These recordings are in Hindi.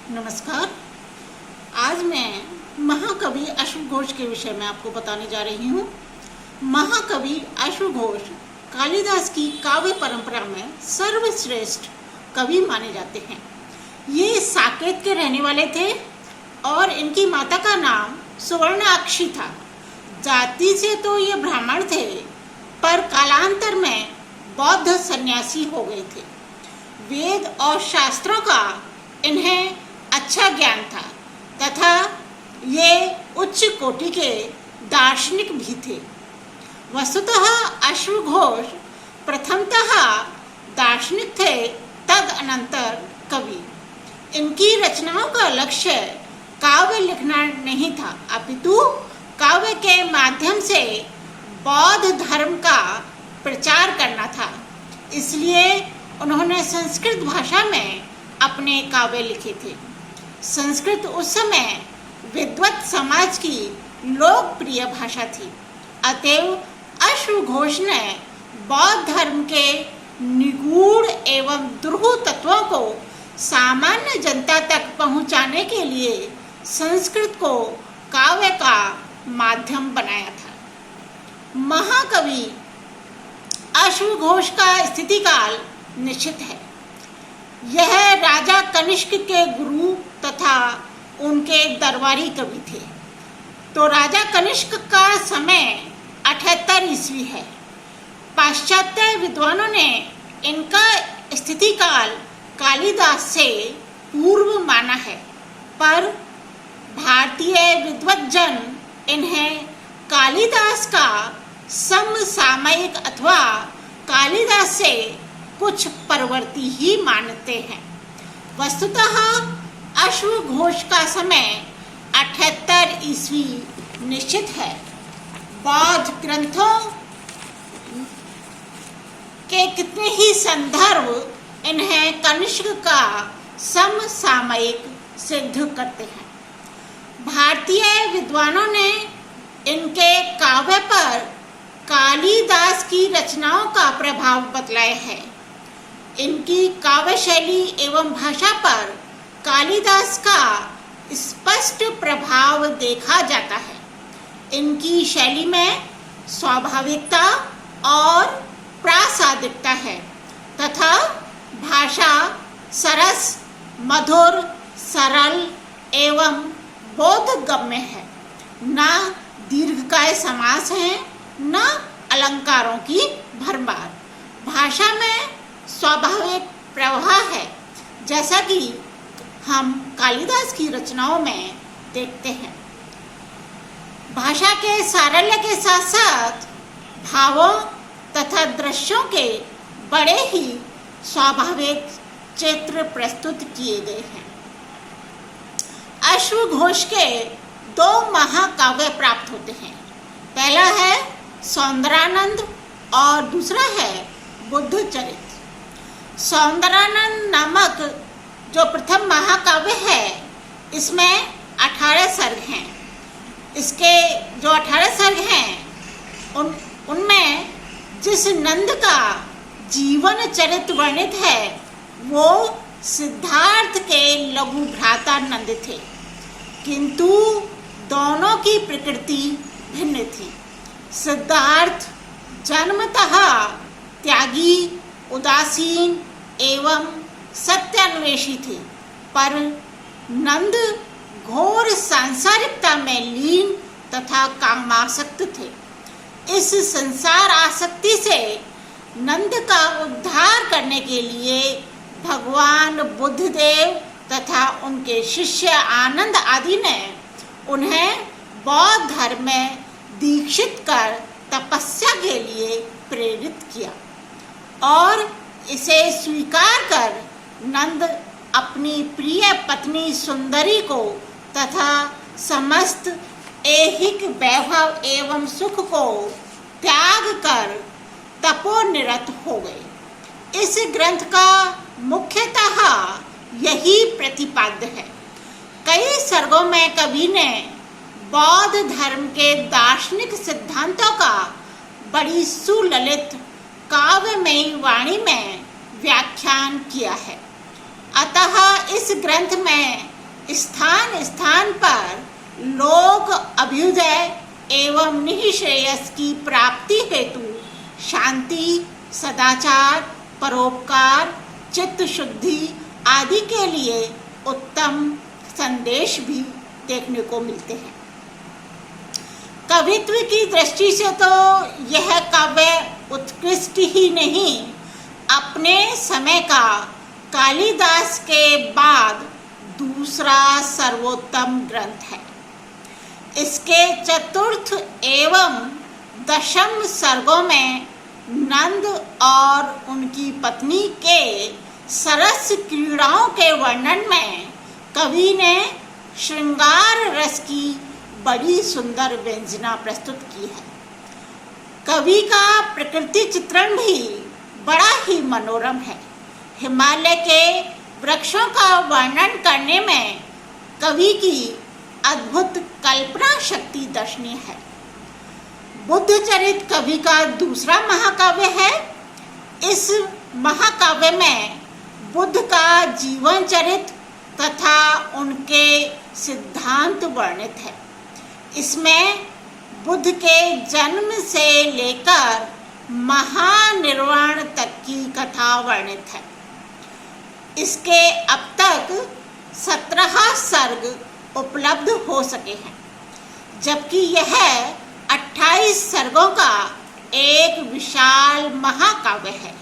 नमस्कार। आज मैं महाकवि अश्वघोष के विषय में आपको बताने जा रही हूँ। महाकवि अश्वघोष कालिदास की काव्य परंपरा में सर्वश्रेष्ठ कवि माने जाते हैं। ये साकेत के रहने वाले थे और इनकी माता का नाम सुवर्णाक्षी था। जाति से तो ये ब्राह्मण थे, पर कालांतर में बौद्ध सन्यासी हो गए थे। वेद और शास्त्रों का इन्हें अच्छा ज्ञान था तथा ये उच्च कोटि के दार्शनिक भी थे। वस्तुतः अश्वघोष प्रथमतः दार्शनिक थे, तदनंतर कवि। इनकी रचनाओं का लक्ष्य काव्य लिखना नहीं था, अपितु काव्य के माध्यम से बौद्ध धर्म का प्रचार करना था। इसलिए उन्होंने संस्कृत भाषा में अपने काव्य लिखे थे। संस्कृत उस समय विद्वत समाज की लोकप्रिय भाषा थी। अतएव अश्वघोष ने बौद्ध धर्म के निगूढ़ एवं दुरूह तत्वों को सामान्य जनता तक पहुंचाने के लिए संस्कृत को काव्य का माध्यम बनाया था। महाकवि अश्वघोष का स्थिति काल निश्चित है। यह राजा कनिष्क के गुरु तथा उनके दरबारी कवि थे। तो राजा कनिष्क का समय 78 ईस्वी है। पाश्चात्य विद्वानों ने इनका स्थिति काल कालिदास से पूर्व माना है, पर भारतीय विद्वज्जन इन्हें कालिदास का समसामयिक अथवा कालिदास से कुछ परवर्ती ही मानते हैं। वस्तुतः अश्वघोष का समय 78 ईस्वी निश्चित है। बौद्ध ग्रंथों के कितने ही संदर्भ इन्हें कनिष्क का समसामयिक सिद्ध करते हैं। भारतीय विद्वानों ने इनके काव्य पर कालिदास की रचनाओं का प्रभाव बतलाया है। इनकी काव्य शैली एवं भाषा पर कालिदास का स्पष्ट प्रभाव देखा जाता है। इनकी शैली में स्वाभाविकता और प्रासादिकता है तथा भाषा सरस, मधुर, सरल एवं बोधगम्य है। न दीर्घकाय समास है, न अलंकारों की भरमार। भाषा में स्वाभाविक प्रवाह है, जैसा कि हम कालिदास की रचनाओं में देखते हैं। भाषा के सारल्य के साथ साथ भावों तथा दृश्यों के बड़े ही स्वाभाविक चित्र प्रस्तुत किए गए हैं। अश्वघोष के 2 महाकाव्य प्राप्त होते हैं। पहला है सौंदरानंद और दूसरा है बुद्धचरित। सौंदरानंद नामक जो प्रथम महाकाव्य है, इसमें 18 सर्ग हैं। इसके जो 18 सर्ग हैं उनमें जिस नंद का जीवन चरित्र वर्णित है वो सिद्धार्थ के लघु भ्राता नंद थे, किंतु दोनों की प्रकृति भिन्न थी। सिद्धार्थ जन्मतः त्यागी, उदासीन एवं सत्यान्वेषी थे, पर नंद घोर सांसारिकता में लीन तथा कामासक्त थे। इस संसार आसक्ति से नंद का उद्धार करने के लिए भगवान बुद्धदेव तथा उनके शिष्य आनंद आदि ने उन्हें बौद्ध धर्म में दीक्षित कर तपस्या के लिए प्रेरित किया और इसे स्वीकार कर नंद अपनी प्रिय पत्नी सुंदरी को तथा समस्त ऐहिक वैभव एवं सुख को त्याग कर तपोनिरत हो गए। इस ग्रंथ का मुख्यतः यही प्रतिपाद्य है। कई सर्गों में कवि ने बौद्ध धर्म के दार्शनिक सिद्धांतों का बड़ी सुललित काव्यमयी वाणी में व्याख्यान किया है। अतः इस ग्रंथ में स्थान स्थान पर लोक अभ्युदय एवं निःश्रेयस की प्राप्ति हेतु शांति, सदाचार, परोपकार, चित्त शुद्धि आदि के लिए उत्तम संदेश भी देखने को मिलते हैं। कवित्व की दृष्टि से तो यह काव्य उत्कृष्ट ही नहीं, अपने समय का कालिदास के बाद दूसरा सर्वोत्तम ग्रंथ है। इसके चतुर्थ एवं दशम सर्गों में नंद और उनकी पत्नी के सरस क्रीड़ाओं के वर्णन में कवि ने श्रृंगार रस की बड़ी सुंदर व्यंजना प्रस्तुत की है। कवि का प्रकृति चित्रण भी बड़ा ही मनोरम है। हिमालय के वृक्षों का वर्णन करने में कवि की अद्भुत कल्पना शक्ति दर्शनीय है। बुद्धचरित कवि का दूसरा महाकाव्य है। इस महाकाव्य में बुद्ध का जीवन चरित्र तथा उनके सिद्धांत वर्णित है। इसमें बुद्ध के जन्म से लेकर महानिर्वाण तक की कथा वर्णित है। इसके अब तक 17 सर्ग उपलब्ध हो सके हैं, जबकि यह 28 सर्गों का एक विशाल महाकाव्य है।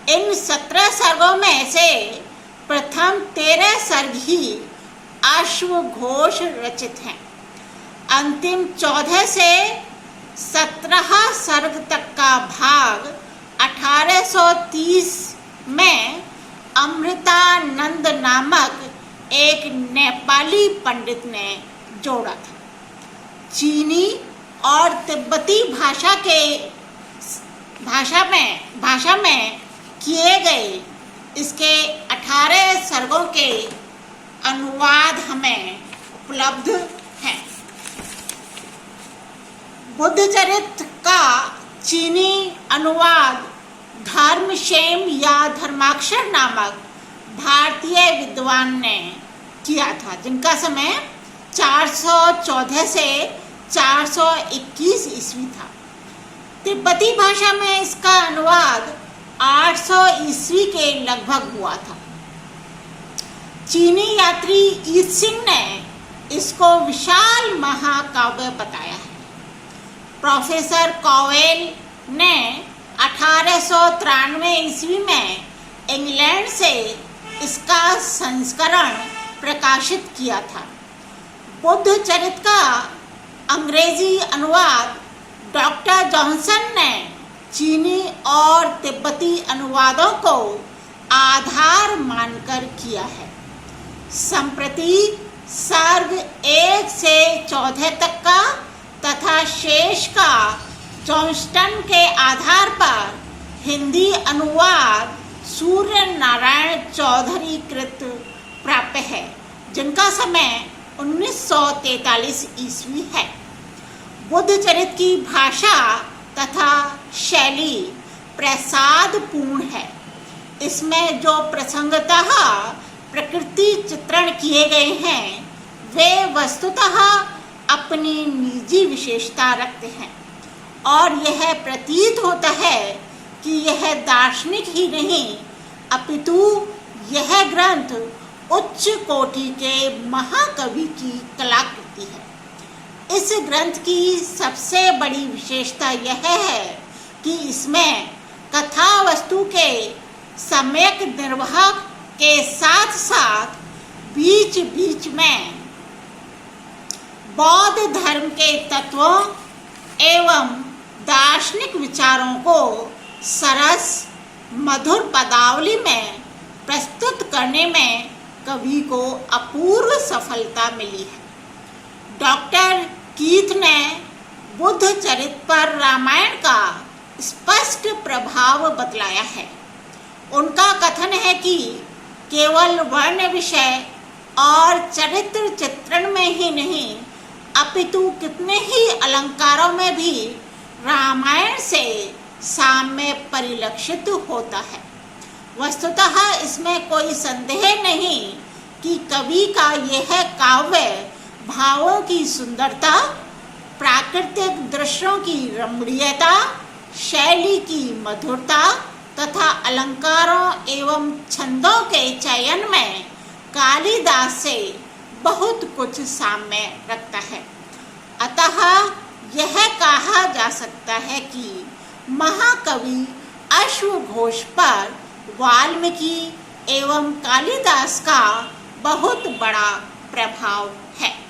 इन 17 सर्गों में से प्रथम 13 सर्ग ही अश्वघोष रचित हैं। अंतिम 14 से 17 सर्ग तक का भाग 1830 में अमृतानंद नामक एक नेपाली पंडित ने जोड़ा था। चीनी और तिब्बती भाषा में किए गए इसके 18 सर्गों के अनुवाद हमें उपलब्ध हैं। बुद्धचरित्र का चीनी अनुवाद धर्मक्षेम या धर्माक्षर नामक भारतीय विद्वान ने किया था, जिनका समय 414 से 421 ईस्वी था। तिब्बती भाषा में इसका अनुवाद 800 ईस्वी के लगभग हुआ था। चीनी यात्री ईत सिंह ने इसको विशाल महाकाव्य बताया है। प्रोफेसर कॉवेल ने 1893 ईस्वी में इंग्लैंड से इसका संस्करण प्रकाशित किया था। बुद्ध चरित्र का अंग्रेजी अनुवाद डॉक्टर जॉनसन ने चीनी और तिब्बती अनुवादों को आधार मानकर किया है। संप्रति सर्ग 1 से 14 तक का तथा शेष का जॉनस्टन के आधार पर हिंदी अनुवाद सूर्य नारायण चौधरी कृत प्राप्य है, जिनका समय 1943 ईस्वी है। बुद्ध चरित्र की भाषा तथा शैली प्रसादपूर्ण है। इसमें जो प्रसंगतः प्रकृति चित्रण किए गए हैं वे वस्तुतः अपनी निजी विशेषता रखते हैं और यह प्रतीत होता है कि यह दार्शनिक ही नहीं अपितु यह ग्रंथ उच्च कोटि के महाकवि की कलाकृति है। इस ग्रंथ की सबसे बड़ी विशेषता यह है कि इसमें कथा वस्तु के सम्यक निर्वाह के साथ साथ बीच बीच में बौद्ध धर्म के तत्वों एवं दार्शनिक विचारों को सरस मधुर पदावली में प्रस्तुत करने में कवि को अपूर्व सफलता मिली है। डॉक्टर कीथ ने बुद्ध चरित्र पर रामायण का स्पष्ट प्रभाव बतलाया है। उनका कथन है कि केवल वर्ण विषय और चरित्र चित्रण में ही नहीं अपितु कितने ही अलंकारों में भी रामायण से साम्य परिलक्षित होता है। वस्तुतः इसमें कोई संदेह नहीं कि कवि का यह काव्य भावों की सुंदरता, प्राकृतिक दृश्यों की रमणीयता, शैली की मधुरता तथा अलंकारों एवं छंदों के चयन में कालिदास से बहुत कुछ साम्य रखता है। अतः यह कहा जा सकता है कि महाकवि अश्वघोष पर वाल्मीकि एवं कालिदास का बहुत बड़ा प्रभाव है।